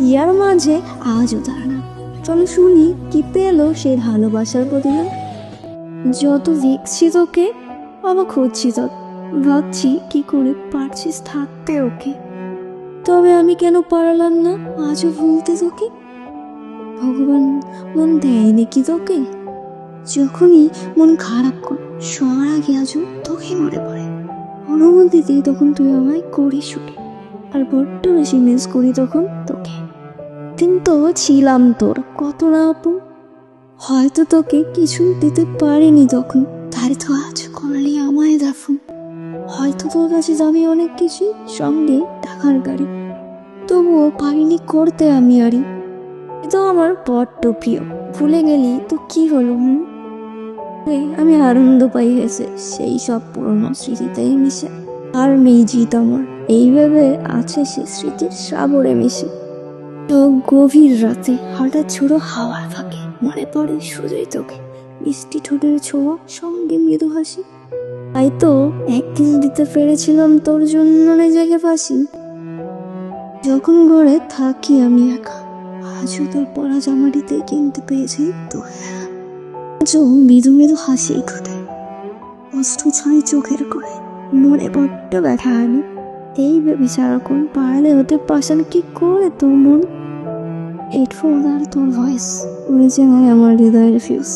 ইয়ার মাঝে আজও ধারণা। চলো শুনি কি পেলো সেই ভালোবাসার প্রতিদান। যত দেখছি তোকে অবাক হচ্ছি, তত ভাবছি কি করে পারছিস থাকতে ওকে। তবে আমি কেন পারলাম না আজও ভুলতে তোকে? ভগবান মন দেয়নি কি তোকে? যখনই মন খারাপ করে সবার আগে আজও তোকে মনে পড়ে। অনুভূতিতে তখন তুই আমায় করিস শুটে, আর বড্ড বেশি মিস করি তখন তোকে। কিন্তু ছিলাম তোর কত না আপন, হয়তো তোকে কিছু দিতে পারিনি তখন, তাই তো আজ করলি আমায় দাফন। হয়তো তোর কাছে যাবি অনেক কিছু, সঙ্গে টাকার গাড়ি, তবুও পারিনি করতে আমি আরই। তো আমার বড্ড প্রিয়, ভুলে গেলি তো কি হলো? আমি আনন্দ পাই হেসে সেই সব পুরনো স্মৃতিতেই মিশে। আর নেই জিত আমার, এই ভেবে আছে সে স্মৃতির সাগরে মিশে। তো গভীর রাতে হঠাৎ ছোড়ো হাওয়ার ফাঁকে মনে পড়ে শুধুই তোকে, মিষ্টি ঠোঁটের ছোঁয়া সঙ্গে মৃদু হাসি। তাই তো একদিন দিতে পেরেছিলাম তোর জন্য নিজেকে ফাঁসি। যখন ঘরে থাকি আমি একা, আজও তোর পরা জামাটিতে কিনতে পেয়েছি তো মৃদু মৃদু হাসি ঘটে, কষ্ট ছাই চোখের করে, মনে বড্ড ব্যথা আমি। এই ভেবে সারাক্ষণ পারলে হতে পাশান কি করে তোর মন। হেডফোন আর তোর ভয়েস উড়ে যায় আমার হৃদয়ের ফিউজ।